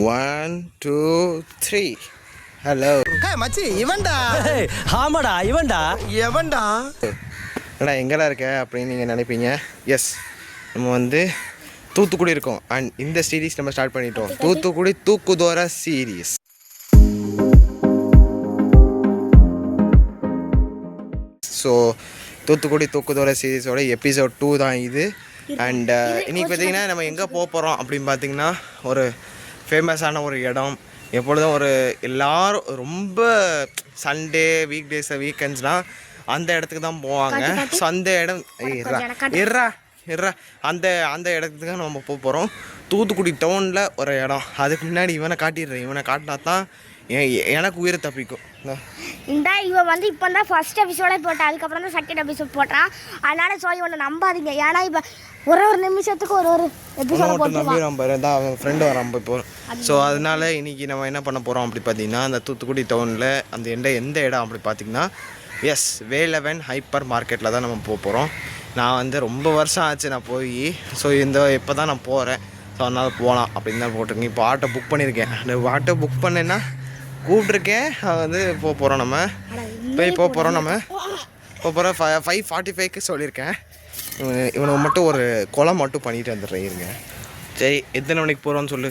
One two three. Hello மச்சி இவன்டா. ஆமாடா இவன்டா. எவன்டா? அண்ணா எங்கடா இருக்க அப்படின்னு நீங்கள் நினைப்பீங்க. எஸ், நம்ம வந்து தூத்துக்குடி இருக்கோம். அண்ட் இந்த சீரீஸ் நம்ம ஸ்டார்ட் பண்ணிட்டோம். தூத்துக்குடி தூக்குதோர சீரீஸ். ஸோ தூத்துக்குடி தூக்குதோர சீரீஸோட எபிசோட் 2 தான் இது. அண்ட் இன்றைக்கி பார்த்திங்கன்னா நம்ம எங்கே போக போகிறோம் அப்படின்னு பார்த்திங்கன்னா ஒரு ஃபேமஸான ஒரு இடம். எப்பொழுதும் ஒரு எல்லோரும் ரொம்ப சண்டே வீக் வீக்கெண்ட்ஸ்னால் அந்த இடத்துக்கு தான் போவாங்க. ஸோ அந்த இடம் அந்த அந்த இடத்துக்கு தான் நம்ம போக போகிறோம். தூத்துக்குடி டவுனில் ஒரு இடம். அதுக்கு முன்னாடி இவனை காட்டிடுறேன். இவனை காட்டினா தான் எனக்கு உயிர் தப்பிக்கும். இந்த இவன் வந்து இப்போ தான் ஃபர்ஸ்ட் எபிசோடே போட்டான், அதுக்கப்புறம் தான் செகண்ட் எபிசோட் போட்டான். அதனால் ஸோ இவனை நம்பாதீங்க. ஏன்னா இப்போ ஒரு நிமிஷத்துக்கு ஒரு எபிசோட போட்டு நம்பிடுவான் பாரு. தான் அவன் ஃப்ரெண்டு வரான் இப்போ. ஸோ அதனால இன்றைக்கி நம்ம என்ன பண்ண போகிறோம் அப்படி பார்த்தீங்கன்னா, அந்த தூத்துக்குடி டவுனில் அந்த எந்த இடம் அப்படி பார்த்திங்கன்னா, எஸ் வேலவன் ஹைப்பர் மார்க்கெட்டில் தான் நம்ம போக போகிறோம். நான் வந்து ரொம்ப வருஷம் ஆச்சு நான் போய். ஸோ இப்போ தான் நான் போகிறேன். ஸோ அதனால் போகலாம் அப்படின்னு தான் போட்டிருக்கேன். இப்போ ஆட்டோ புக் பண்ணியிருக்கேன். அந்த ஆட்டோ புக் பண்ணேன்னா கூப்பிட்ருக்கேன். வந்து போக போகிறோம். நம்ம போக போகிறோம். நம்ம போக போகிறோம். 5:45க்கு சொல்லியிருக்கேன். இவனுக்கு மட்டும் ஒரு கொலை மட்டும் பண்ணிட்டு வந்துடுறேன். இருங்க. சரி, எத்தனை மணிக்கு போகிறோன்னு சொல்லு.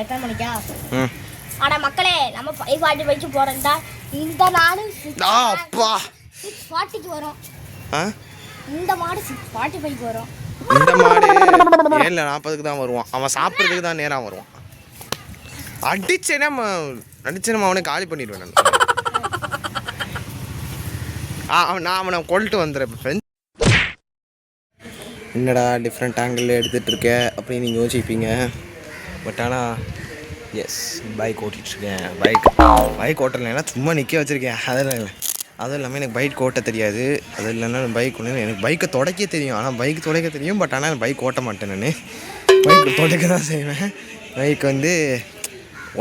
எத்தனை மணிக்கா? ஆனால் மக்களே நம்ம 5:45க்கு போகிறோம்டா. இந்த நாடு அப்பா 6:40க்கு வரும். இந்த மாடு 6:45க்கு வரும். இந்த மாடு 7:40க்கு தான் வருவான். அவன் சாப்பிட்றதுக்கு தான் நேரம் வருவான். அடிச்சேன்னா அவனை காலி பண்ணிடுவேன் நான் அவனை கொல்லிட்டு வந்துடுறேன். ஃப்ரெண்ட்ஸ், என்னடா டிஃப்ரெண்ட் ஆங்கிளில் எடுத்துகிட்டு இருக்க அப்படின்னு நீங்கள் யோசிப்பீங்க. பட் ஆனால் எஸ், பைக் ஓட்டிகிட்ருக்கேன். பைக் ஓட்டலைன்னா சும்மா நிற்க வச்சுருக்கேன். அதுவும் இல்லாமல் எனக்கு பைக் ஓட்ட தெரியாது. அது இல்லைன்னா பைக் ஒன்று எனக்கு பைக்கை துடைக்க தெரியும். ஆனால் பைக் துடைக்க தெரியும். பட் ஆனால் பைக் ஓட்ட மாட்டேன். நான் பைக் துடைக்க தான் செய்வேன். பைக் வந்து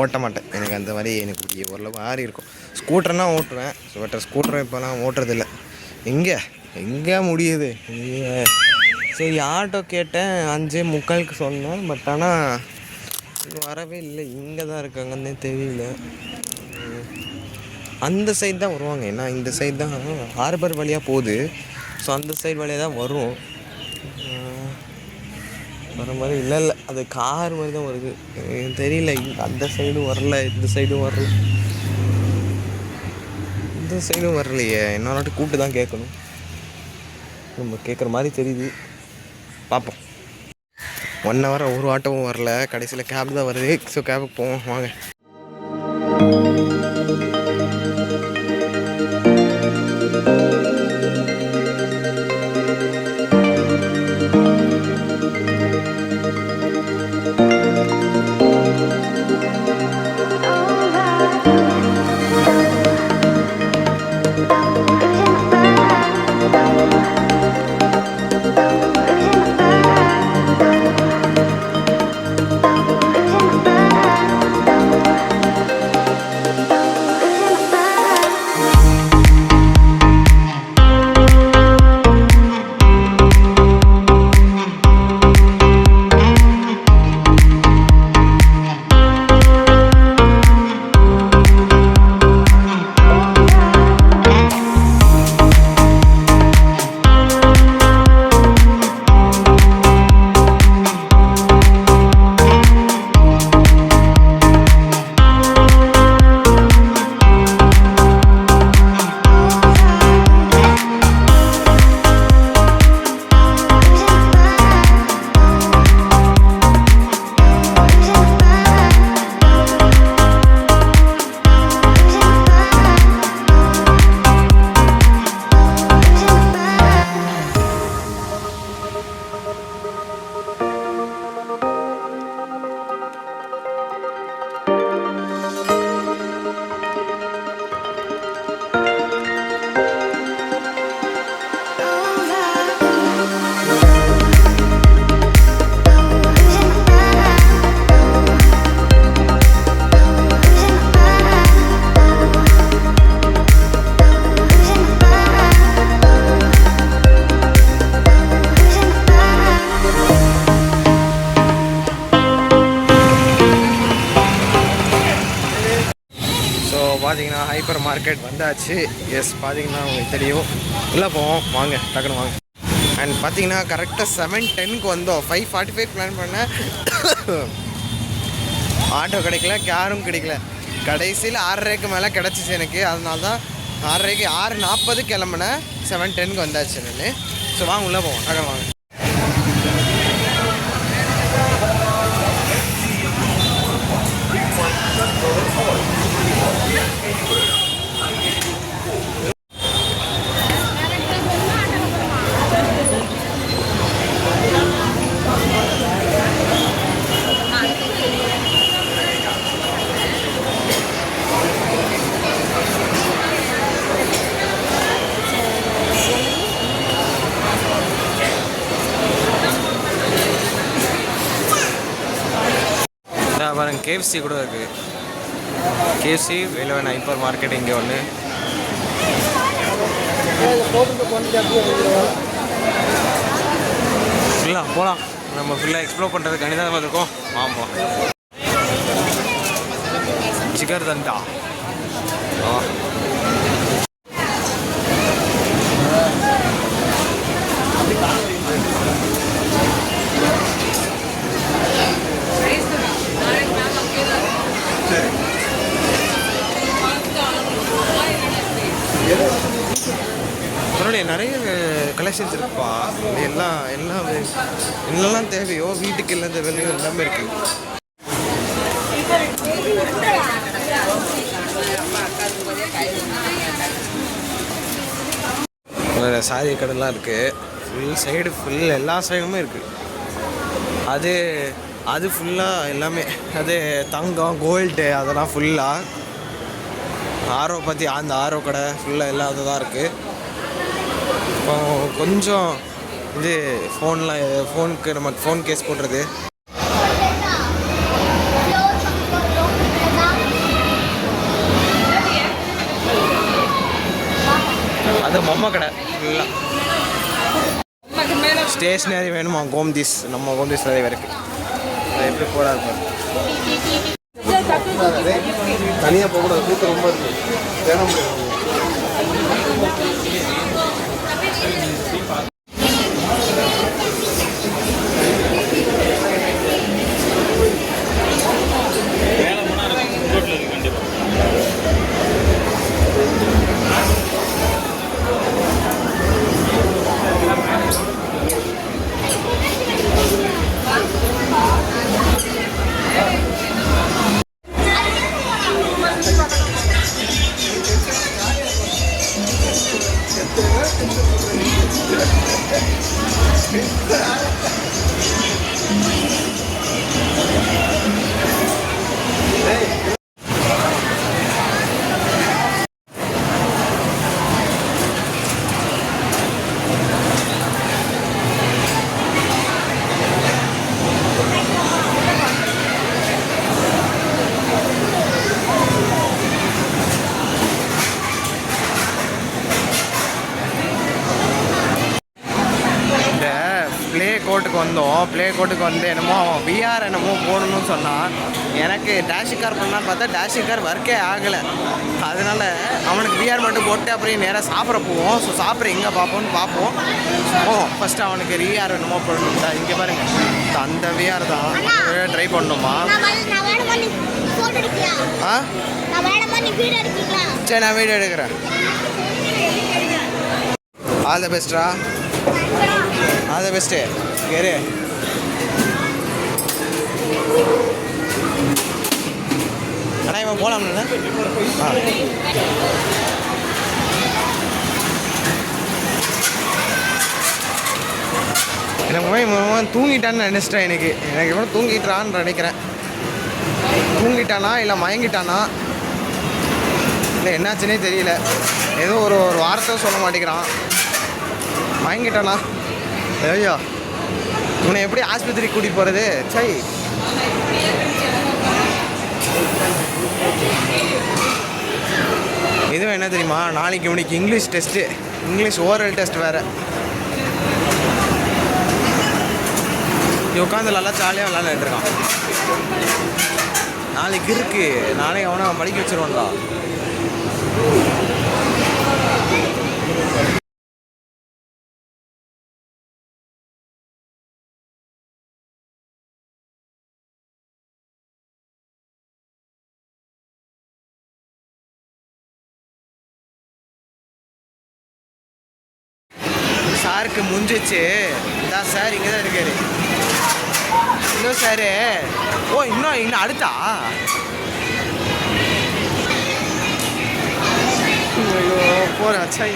ஓட்ட மாட்டேன். எனக்கு அந்த மாதிரி எனக்கு ஓரளவு ஆறி இருக்கும். ஸ்கூட்டர்னால் ஓட்டுவேன். பட் ஸ்கூட்டரை இப்போலாம் ஓட்டுறதில்ல. எங்கே முடியுது. சரி, ஆட்டோ கேட்டேன். 5:45க்கு சொன்னேன். பட் ஆனால் வரவே இல்லை. இங்கே தான் இருக்காங்கன்னே தெரியல. அந்த சைடு தான் வருவாங்க. ஏன்னா இந்த சைடு தான் ஹார்பர் வழியாக போகுது. ஸோ அந்த சைடு வழியாக தான் வரும். வர மாதிரி இல்லை அது கார் மாதிரி தான் வருது. தெரியல. அந்த சைடும் வரல, இந்த சைடும் வரல. இந்த சைடும் வரலையே. இன்னொரு கூப்பிட்டு தான் கேட்கணும். நம்ம கேட்குற மாதிரி தெரியுது. பார்ப்போம். 1 hour ஒரு ஆட்டோவும் வரல. கடைசியில் கேப் தான் வருது. ஸோ கேபுக்கு போவோம் வாங்க. பார்த்தீங்கன்னா ஹைப்பர் மார்க்கெட் வந்தாச்சு. எஸ், பார்த்தீங்கன்னா உங்களுக்கு தெரியும். உள்ளே போவோம் வாங்க, டக்குன்னு வாங்க. அண்ட் பார்த்தீங்கன்னா கரெக்டாக 7:10க்கு வந்தோம். 5:45 பிளான் பண்ணேன். ஆட்டோ கிடைக்கல, கேரும் கிடைக்கல. கடைசியில் 6:30க்கு மேலே கிடச்சிச்சு எனக்கு. அதனால தான் 6:30க்கு 6:40 கிளம்புனேன். 7:10க்கு வந்தாச்சு நான். ஸோ வாங்க உள்ளே போவோம், டக்குன்னு வாங்க. பாருங்க, KFC கூட இருக்குது. KFC வேலவன் ஹைப்பர் மார்க்கெட் இங்கே ஒன்று. ஃபுல்லாக போகலாம். நம்ம ஃபுல்லாக எக்ஸ்ப்ளோர் பண்ணுறதுக்கு கணிதான் இருக்கோம். ஆமாம், சிக்கர் தண்டா. நிறைய கலெக்ஷன்ஸ் இருக்குப்பா. என்னெல்லாம் தேவையோ வீட்டுக்கு இல்லை தேவையோ எல்லாமே இருக்கு. சாரி கடைலாம் இருக்கு. ஃபுல் சைடு ஃபுல் எல்லா சைடுமே இருக்கு. அது ஃபுல்லாக எல்லாமே. அது தங்கம், கோல்டு அதெல்லாம் ஃபுல்லாக. ஆரோ பற்றி அந்த ஆரோ கடை ஃபுல்லாக எல்லாம் அதுதான் இருக்குது. இப்போ கொஞ்சம் இது ஃபோனுக்கு நமக்கு ஃபோன் கேஸ் போடுறது. அது பொம்மை கடை ஃபுல்லாக. ஸ்டேஷ்னரி வேணுமா? கோம்தீஸ், நம்ம கோம்தீஸ் நிறைய இருக்குது. அது எப்படி போகிறா இருப்பார். தனியாக போகக்கூடாது, கூட்டம் ரொம்ப இருக்குது. ப்ளே கோட்டுக்கு வந்து என்னமோ அவன் விஆர் என்னமோ போடணும்னு சொன்னான். எனக்கு டேஷிங் கார் பண்ணலான்னு பார்த்தா டேஷிங் கார் ஒர்க்கே ஆகலை. அதனால் அவனுக்கு விஆர் மட்டும் போட்டு அப்படியே நேராக சாப்பிட போவோம். ஸோ சாப்பிட எங்கே பார்ப்போம்னு பார்ப்போம். ஃபஸ்ட்டு அவனுக்கு விஆர் என்னமோ போடணும். இங்கே பாருங்கள், அந்த விஆர் தான் ட்ரை பண்ணணுமா? சரி, நான் வீடியோ எடுக்கிறேன். ஆல் த பெஸ்ட்ரா, ஆல் த பெஸ்ட்டு. கேரு அண்ணா, இவன் போகலாம்ல? எனக்கு தூங்கிட்டான்னு நினச்சிட்டேன். எனக்கு இவன் தூங்கிட்டான்னு நினைக்கிறேன். தூங்கிட்டானா இல்லை மயங்கிட்டானா இல்லை என்னாச்சுன்னே தெரியல. ஏதோ ஒரு வார்த்தை சொல்ல மாட்டேங்கிறான். மயங்கிட்டானா? ஐயோ, இவனை எப்படி ஆஸ்பத்திரிக்கு கூட்டிகிட்டு போகிறது? சை, இதுவும் என்ன தெரியுமா, நாளைக்கு இவனுக்கு English test, English oral test வேறு. நீ உட்காந்து நல்லா ஜாலியாக விளாண்டுட்டு இருக்கான். நாளைக்கு இருக்குது, நாளைக்கு அவனை படிக்க வச்சுருவான்டா. சாருக்கு முடிஞ்சிச்சு. இதான் சார் இங்கே தான் இருக்காரு. இன்னும் சாரு இன்னும் அடுத்தா ஐயோ போகிறேன் அச்சாய்.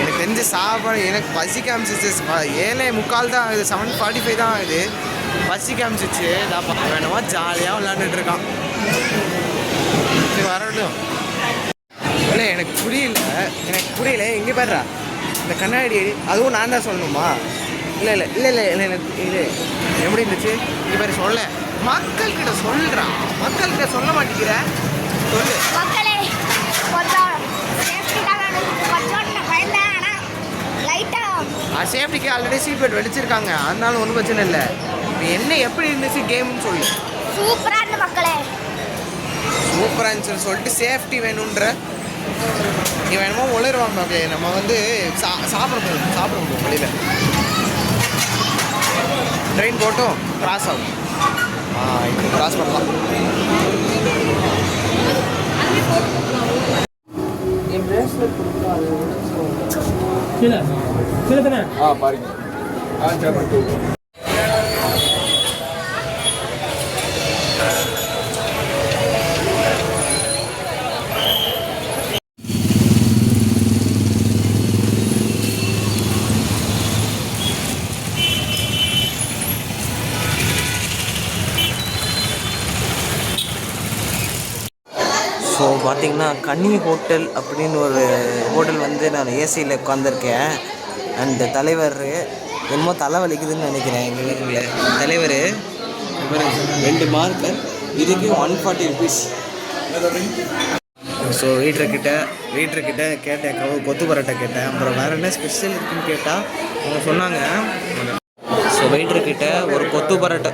எனக்கு தெரிஞ்ச சாப்பாடு எனக்கு பசிக்க ஆரம்பிச்சிச்சு. 7:45 தான் ஆகுது, 7:45 தான் ஆகுது. பசிக்க ஆரம்பிச்சிச்சு. வேணுமா ஜாலியாக விளாண்டுட்டு இருக்கான். வரட்டும். இல்லை எனக்கு புரியல எங்கே பாடுறா இந்த கண்ணாடி அதுவும் நான் தான் சொல்லணுமா? இல்லை எனக்கு இது எப்படி இருந்துச்சு இங்கே பேர் சொல்ல மக்கள்கிட்ட சொல்கிறான். மக்கள்கிட்ட சொல்ல மாட்டேங்கிற சொல்லு. மக்களே கொஞ்சம் பயந்தேன். ஆனால் லைட்டாக சேஃப்டிக்கு ஆல்ரெடி சீட் பெல்ட் வெடிச்சிருக்காங்க, அதனால ஒன்றும் பிரச்சனை இல்லை. என்ன எப்படி இருந்துச்சு கேம்னு சொல்லு. சூப்பராக இருந்து மக்களே, சூப்பராக இருந்துச்சுன்னு சொல்லிட்டு சேஃப்டி வேணுன்ற நீ வேணுமோ உளருவாங்க. நம்ம வந்து சாப்பிட போகும் வெளியில் ட்ரெயின் போட்டும் கிராஸ் ஆகும். இப்போ கிராஸ் பண்ணலாம். என் பிரேஸ்லெட் கொடுத்தா அது பாருங்க. ஸோ பார்த்திங்கன்னா கன்னி ஹோட்டல் அப்படின்னு ஒரு ஹோட்டல் வந்து நான் ஏசியில் உட்காந்துருக்கேன். அண்ட் தலைவர் என்னமோ தலை வலிக்குதுன்னு நினைக்கிறேன். எங்கள் தலைவர் 2 மார்க்கர் இதுக்கு 140 rupees. ஸோ வெயிட்டர்கிட்ட கேட்டேன், கொத்து பரோட்டா கேட்டேன். அப்புறம் வேறு என்ன ஸ்பெஷல் இருக்குன்னு கேட்டால் அவங்க சொன்னாங்க. ஸோ வெயிட்டர்கிட்ட ஒரு கொத்து பரோட்டா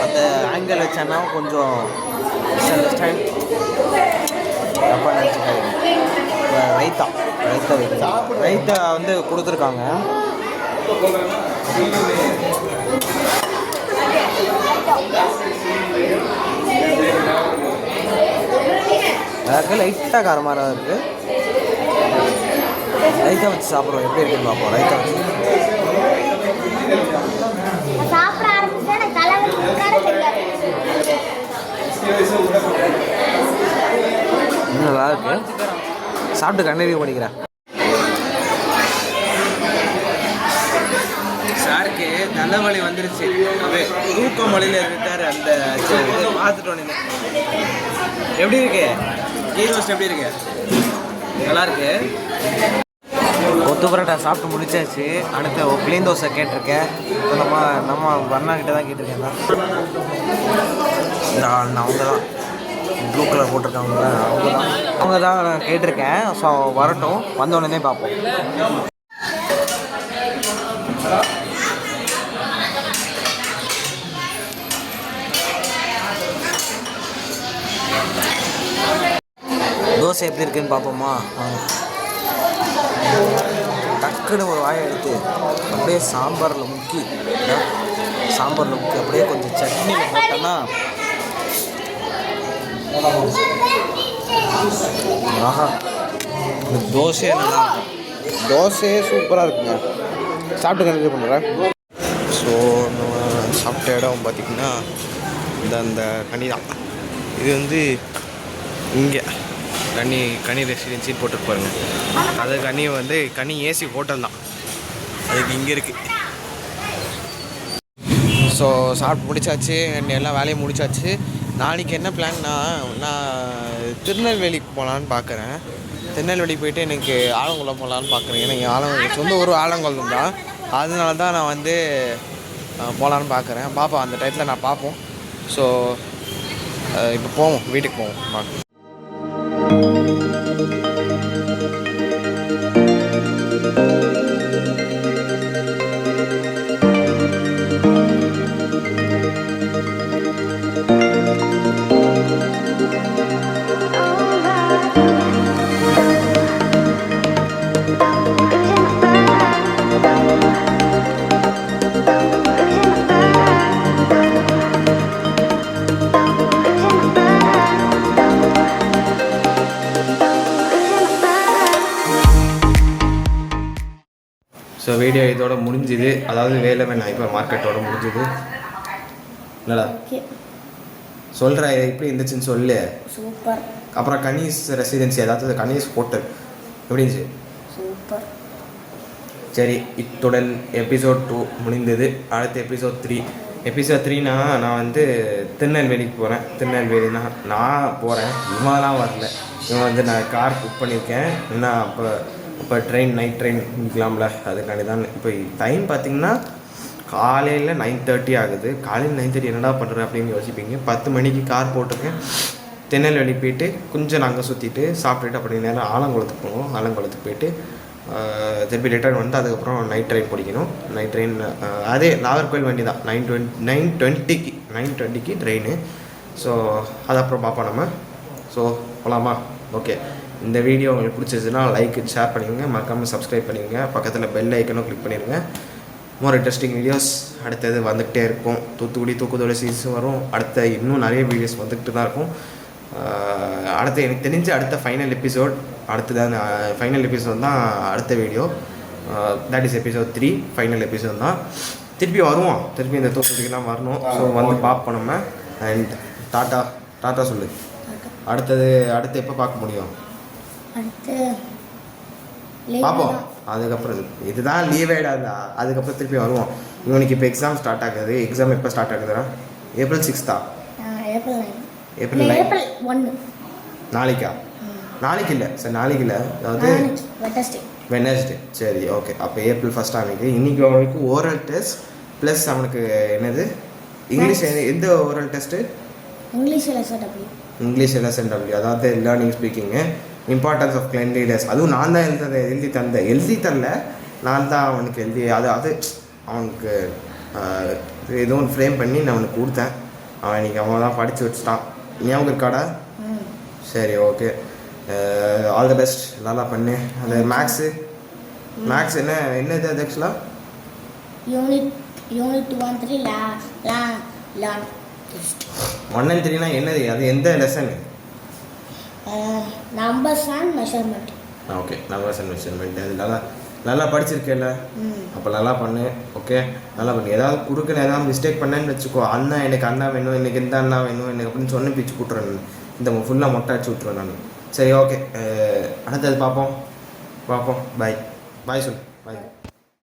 அந்த ஆங்கிள் வச்சானா கொஞ்சம் தப்பாக நினச்சிக்காரு. ரைத்தா வந்து கொடுத்துருக்காங்க. அதுக்கு லைட்டாக காரமாக இருக்குது. ரைத்தா வச்சு சாப்பிட்றோம் எப்படி இருக்குன்னு பார்ப்போம். ரைத்தா வச்சு சாப்பிட ஆரம்பிச்சா எனக்கு தலைவலி தெரியாது. நல்லா இருக்கு. சாப்பிட்டு கண்ணறிவு பண்ணிக்கிறேன். சாருக்கு தலைவலி வந்துருச்சு. தூக்கம் மொழியில் இருக்காரு. அந்த பார்த்துட்டோன்னு எப்படி இருக்கு கீ ரோஸ்ட் எப்படி இருக்கு? நல்லா இருக்கு. கொத்து பரோட்டா சாப்பிட்டு முடிச்சாச்சு. அடுத்து பிளேன் தோசை கேட்டிருக்கேன். நம்ம அண்ணாக்கிட்ட தான் கேட்டிருக்கேன். அவங்க தான் ப்ளூ கலர் போட்டிருக்காங்க. அவங்க தான் நான் கேட்டிருக்கேன். ஸோ வரட்டும், வந்தோடனே பார்ப்போம். தோசை எப்படி இருக்குன்னு பார்ப்போமா? டக்குன்னு ஒரு வாயை எடுத்து அப்படியே சாம்பாரில் முக்கி அப்படியே கொஞ்சம் சட்னியில் போட்டோன்னா ஆஹா, இந்த தோசையே நல்லா இருக்கும். தோசையே சூப்பராக இருக்குங்க. சாப்பிட்டு கண்டினியூ பண்ணுறேன். ஸோ நம்ம சாப்பிட்ட இடம் பார்த்திங்கன்னா இந்த கனி தான். இது வந்து இங்கே கனி ரெசிடென்சின்னு போட்டு பாருங்க. அது கனி ஏசி ஹோட்டல் தான். அதுக்கு இங்கே இருக்குது. ஸோ சாப்பிட்டு முடிச்சாச்சு. எல்லாம் வேலையும் முடிச்சாச்சு. நாளைக்கு என்ன பிளான்னா, நான் திருநெல்வேலிக்கு போகலான்னு பார்க்குறேன். திருநெல்வேலிக்கு போயிட்டு எனக்கு ஆலங்குளம் போகலான்னு பார்க்குறேன். ஏன்னா சொந்த ஊர் ஆலங்குளம் தான். அதனால தான் நான் வந்து போகலான்னு பார்க்குறேன். பார்ப்போம், அந்த டயத்தில் நான் பார்ப்போம். ஸோ இப்போ போவோம், வீட்டுக்கு போவோம். பார்க்க ஸோ வீடியோ இதோட முடிஞ்சுது. அதாவது வேலவன் ஹைப்பர் மார்க்கெட்டோட முடிஞ்சுது. இல்லைடா ஓகே சொல்கிற எப்படி இருந்துச்சுன்னு சொல்லு. சூப்பர். அப்புறம் கனீஸ் ரெசிடென்சி, அதாவது கனீஸ் ஹோட்டல் எப்படி இருந்துச்சு? சூப்பர். சரி, இத்துடன் எபிசோட் 2 முடிந்தது. அடுத்த எபிசோட் 3. எபிசோட் 3னா நான் வந்து திருநெல்வேலிக்கு போகிறேன். திருநெல்வேலினா நான் போகிறேன், இவன்லாம் வரல. இவன் வந்து நான் கார் புக் பண்ணியிருக்கேன். ஏன்னா அப்போ ட்ரெயின் நைட் ட்ரெயின் நிற்கலாம்ல, அதுக்காண்டி தான். இப்போ டைம் பார்த்திங்கன்னா காலையில் 9:30 ஆகுது. காலையில் 9:30 என்னடா பண்ணுறேன் அப்படின்னு யோசிப்பீங்க. 10 மணிக்கு கார் போட்டிருக்கேன். திருநெல்வேலி போயிட்டு கொஞ்சம் நாங்கள் சுற்றிட்டு சாப்பிட்டுட்டு அப்படி நேரம் ஆலங்குளத்துக்கு போவோம். ஆலங்குளத்துக்கு போயிட்டு திருப்பி ரிட்டர்ன் வந்து அதுக்கப்புறம் நைட் ட்ரெயின் பிடிக்கணும். நைட் ட்ரெயின் அதே நாகர்கோவில் வண்டி தான். 9:20க்கு ட்ரெயின். ஸோ அது அப்புறம் பார்ப்போம் நம்ம. ஸோ போகலாமா? ஓகே, இந்த வீடியோ உங்களுக்கு பிடிச்சிருச்சுன்னா லைக் ஷேர் பண்ணிடுங்க, மறக்காமல் சப்ஸ்கிரைப் பண்ணிடுங்க, பக்கத்தில் பெல் ஐக்கனும் கிளிக் பண்ணிடுங்க. மோர் இன்ட்ரெஸ்டிங் வீடியோஸ் அடுத்தது வந்துக்கிட்டே இருக்கும். தூத்துக்குடி தூக்குதோட சீரிஸும் வரும். அடுத்த இன்னும் நிறைய வீடியோஸ் வந்துக்கிட்டு தான் இருக்கும். அடுத்து எனக்கு தெரிஞ்சு அடுத்த ஃபைனல் எபிசோட் அடுத்ததான் ஃபைனல் எபிசோட் தான் அடுத்த video. That is episode 3 final episode தான். திருப்பி வருவோம், திருப்பி இந்த தூத்துக்குடிக்கெலாம் வரணும். ஸோ வந்து பார்ப்போம் நம்ம. அண்ட் டாட்டா சொல்லு. அடுத்து எப்போ பார்க்க முடியும்? பார்ப்போம். அதுக்கப்புறம் இதுதான் லீவேடாதா. அதுக்கப்புறம் திருப்பி வருவோம். இவனுக்கு இப்போ எக்ஸாம் ஸ்டார்ட் ஆகுது. எக்ஸாம் எப்போ ஸ்டார்ட் ஆகுதுன்னா April 6 April 1 நாளைக்கா? நாளைக்கு இல்லை சார், நாளைக்கு இல்லை, அதாவது வெனஸ்டே. சரி, ஓகே. அப்போ April 1 ஆகுது. இன்றைக்கி அவனுக்கு ஓரல் டெஸ்ட் ப்ளஸ் அவனுக்கு என்னது இங்கிலீஷ். எந்த ஓரல் டெஸ்ட்டு? இங்கிலீஷ் LSNW, அதாவது learning speaking, importance of cleanliness. அதுவும் நான் தான் எழுதி தரல, நான் தான் அவனுக்கு அது அவனுக்கு ஏதோ ஒன்று ஃப்ரேம் பண்ணி நான் அவனுக்கு கொடுத்தேன். அவன் இன்றைக்கி அவன் தான் படித்து வச்சுட்டான். ஞாபகம் இருக்காடா? சரி, ஓகே. ஆல் த பெஸ்ட், நல்லா பண்ணு. அந்த மேக்ஸு என்னது அது ஆக்சுவலாக? யூனிட் 1 and 3 என்னது? அது எந்த lesson? Numbers and measurement. Okay, numbers and measurement. அது நல்லா படிச்சிருக்கேல்ல, அப்போ நல்லா பண்ணு. ஓகே, நல்லா பண்ணு. ஏதாவது குறுக்குன்னு ஏதாவது மிஸ்டேக் பண்ணேன்னு வச்சுக்கோ. எனக்கு அண்ணா வேணும், எனக்கு இந்த அண்ணா வேணும், எனக்கு அப்படின்னு சொன்ன பிச்சு விட்றேன். இந்த ஃபுல்லாக மொட்டை அடிச்சு விட்ருவேன் நான். சரி, ஓகே. அடுத்தது பார்ப்போம். பாய் சொல்லு. பாய்.